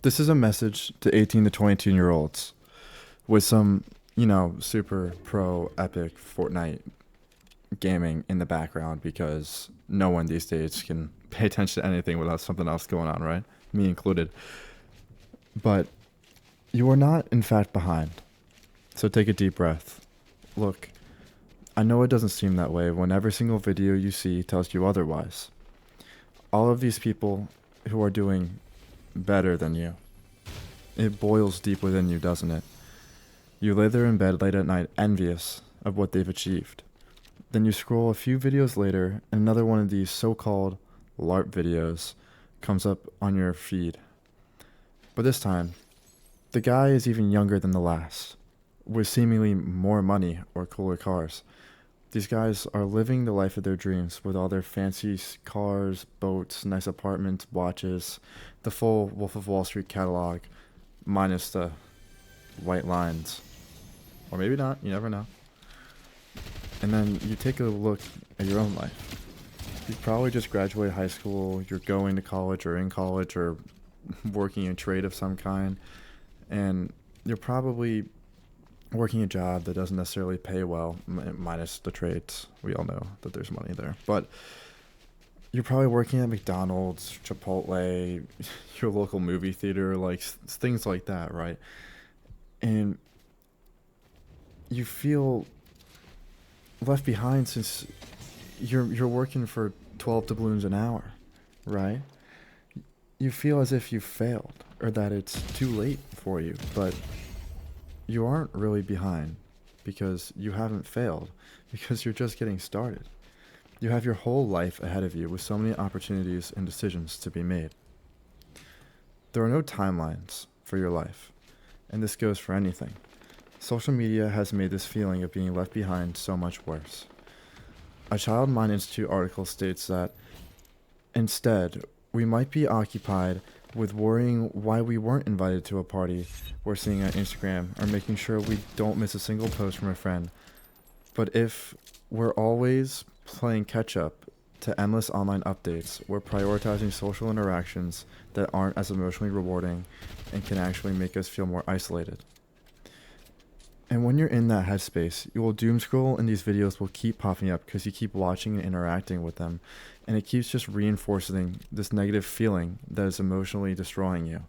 This is a message to 18 to 22-year-olds with some, super pro epic Fortnite gaming in the background because no one these days can pay attention to anything without something else going on, right? Me included. But you are not, in fact, behind. So take a deep breath. Look, I know it doesn't seem that way when every single video you see tells you otherwise. All of these people who are doing better than you, it boils deep within you, doesn't it? You lay there in bed late at night envious of what they've achieved. Then you scroll a few videos later and another one of these so-called LARP videos comes up on your feed. But this time, the guy is even younger than the last, with seemingly more money or cooler cars. These guys are living the life of their dreams with all their fancy cars, boats, nice apartments, watches, the full Wolf of Wall Street catalog, minus the white lines. Or maybe not, you never know. And then you take a look at your own life. You probably just graduated high school, you're going to college or in college or working a trade of some kind, and you're probably working a job that doesn't necessarily pay well, minus the trades. We all know that there's money there. But you're probably working at McDonald's, Chipotle, your local movie theater, like things like that, right? And you feel left behind since you're working for 12 doubloons an hour, right? You feel as if you failed or that it's too late for you, but you aren't really behind because you haven't failed, because you're just getting started. You have your whole life ahead of you with so many opportunities and decisions to be made. There are no timelines for your life, and this goes for anything. Social media has made this feeling of being left behind so much worse. A Child Mind Institute article states that instead, we might be occupied with worrying why we weren't invited to a party we're seeing on Instagram or making sure we don't miss a single post from a friend. But if we're always playing catch up to endless online updates, we're prioritizing social interactions that aren't as emotionally rewarding and can actually make us feel more isolated. And when you're in that headspace, you will doom scroll and these videos will keep popping up because you keep watching and interacting with them. And it keeps just reinforcing this negative feeling that is emotionally destroying you.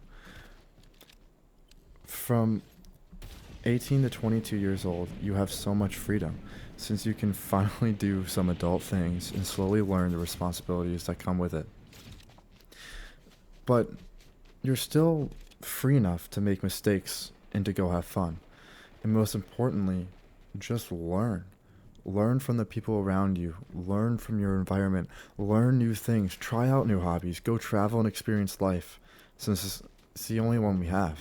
From 18 to 22 years old, you have so much freedom since you can finally do some adult things and slowly learn the responsibilities that come with it. But you're still free enough to make mistakes and to go have fun. And most importantly, just learn. Learn from the people around you. Learn from your environment. Learn new things. Try out new hobbies. Go travel and experience life, since it's the only one we have.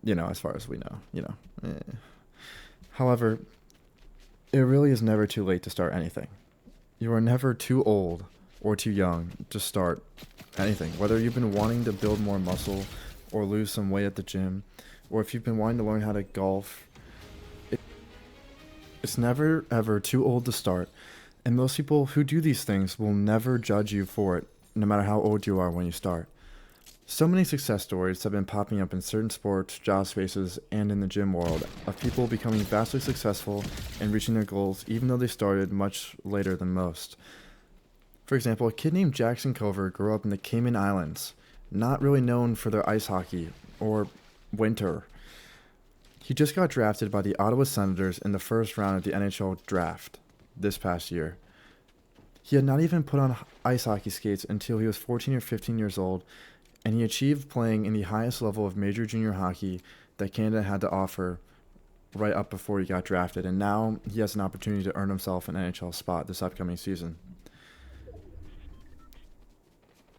As far as we know. However, it really is never too late to start anything. You are never too old or too young to start anything. Whether you've been wanting to build more muscle or lose some weight at the gym, or if you've been wanting to learn how to golf, it's never ever too old to start. And most people who do these things will never judge you for it, no matter how old you are when you start. So many success stories have been popping up in certain sports, job spaces, and in the gym world of people becoming vastly successful and reaching their goals even though they started much later than most. For example, a kid named Jackson Cover grew up in the Cayman Islands, not really known for their ice hockey or winter. He just got drafted by the Ottawa Senators in the first round of the NHL draft this past year. He had not even put on ice hockey skates until he was 14 or 15 years old, and he achieved playing in the highest level of major junior hockey that Canada had to offer right up before he got drafted, and now he has an opportunity to earn himself an NHL spot this upcoming season.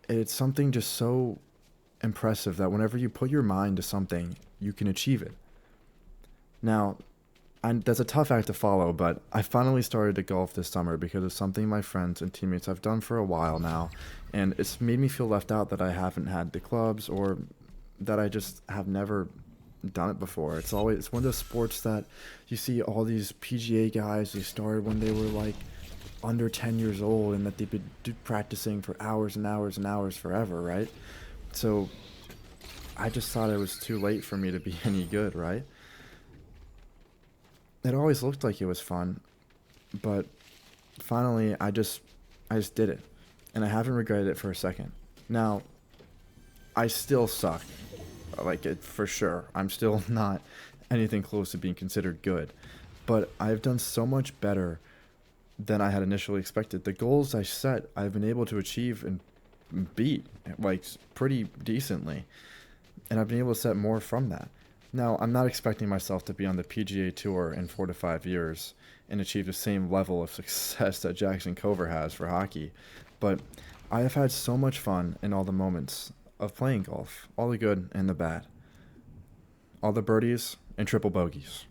It's something just so impressive that whenever you put your mind to something, you can achieve it. Now, that's a tough act to follow, but I finally started to golf this summer because of something my friends and teammates have done for a while now, and it's made me feel left out that I haven't had the clubs or that I just have never done it before. It's one of those sports that you see all these PGA guys, they started when they were like under 10 years old and that they've been practicing for hours and hours and hours forever, right? So I just thought it was too late for me to be any good, right? It always looked like it was fun, but finally I just did it, and I haven't regretted it for a second. Now, I still suck, like it for sure. I'm still not anything close to being considered good, but I've done so much better than I had initially expected. The goals I set, I've been able to achieve and beat like pretty decently, and I've been able to set more from that. Now, I'm not expecting myself to be on the PGA Tour in 4 to 5 years and achieve the same level of success that Jackson Cover has for hockey, but I have had so much fun in all the moments of playing golf, all the good and the bad, all the birdies and triple bogeys.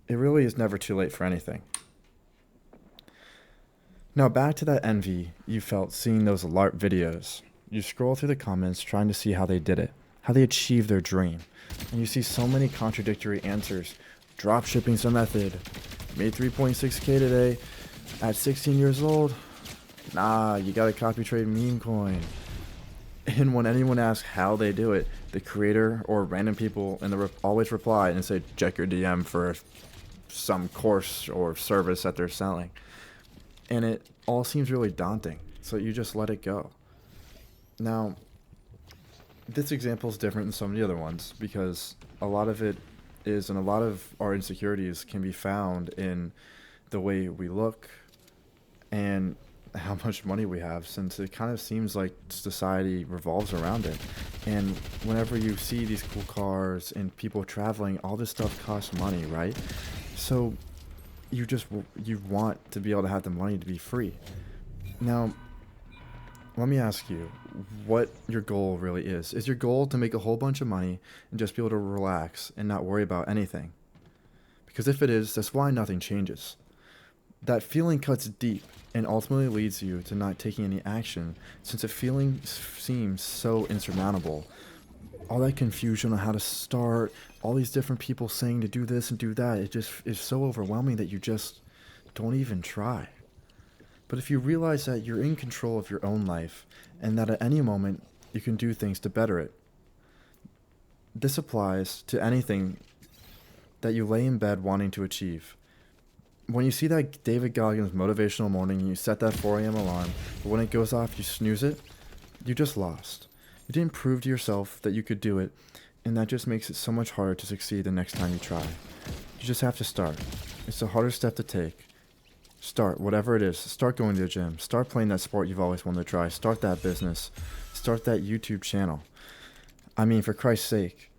It really is never too late for anything. Now, back to that envy you felt seeing those LARP videos. You scroll through the comments trying to see how they did it, how they achieved their dream, and you see so many contradictory answers. Drop shipping's the method. Made 3.6K today at 16 years old. Nah, you gotta copy trade meme coin. And when anyone asks how they do it, the creator or random people in the always reply and say, check your DM for some course or service that they're selling. And it all seems really daunting, so you just let it go. Now, this example is different than some of the other ones because a lot of it is, and a lot of our insecurities can be found in the way we look and how much money we have, since it kind of seems like society revolves around it. And whenever you see these cool cars and people traveling, all this stuff costs money, right? So you want to be able to have the money to be free. Now, let me ask you what your goal really is. Is your goal to make a whole bunch of money and just be able to relax and not worry about anything? Because if it is, that's why nothing changes. That feeling cuts deep and ultimately leads you to not taking any action, since the feeling seems so insurmountable. All that confusion on how to start, all these different people saying to do this and do that, it just is so overwhelming that you just don't even try. But if you realize that you're in control of your own life and that at any moment you can do things to better it, this applies to anything that you lay in bed wanting to achieve. When you see that David Goggins motivational morning, you set that 4 a.m. alarm, but when it goes off, you snooze it, you just lost. You didn't prove to yourself that you could do it, and that just makes it so much harder to succeed the next time you try. You just have to start. It's the hardest step to take. Start, whatever it is. Start going to the gym. Start playing that sport you've always wanted to try. Start that business. Start that YouTube channel. I mean, for Christ's sake,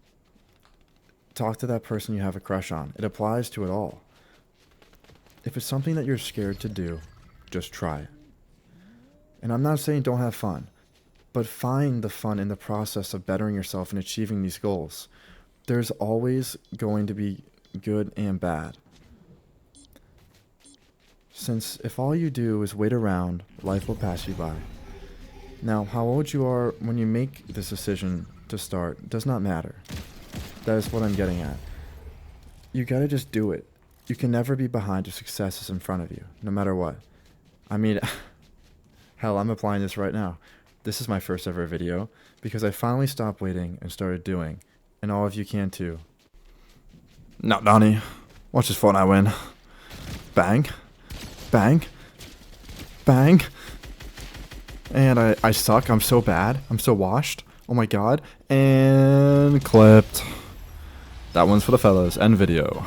talk to that person you have a crush on. It applies to it all. If it's something that you're scared to do, just try it. And I'm not saying don't have fun, but find the fun in the process of bettering yourself and achieving these goals. There's always going to be good and bad. Since if all you do is wait around, life will pass you by. Now, how old you are when you make this decision to start does not matter. That is what I'm getting at. You gotta just do it. You can never be behind if success is in front of you, no matter what. I mean, hell, I'm applying this right now. This is my first ever video because I finally stopped waiting and started doing, and all of you can too. Now, Donnie, watch this Fortnite win. Bang, bang, bang. And I suck. I'm so bad. I'm so washed. Oh my god. And clipped. That one's for the fellas. End video.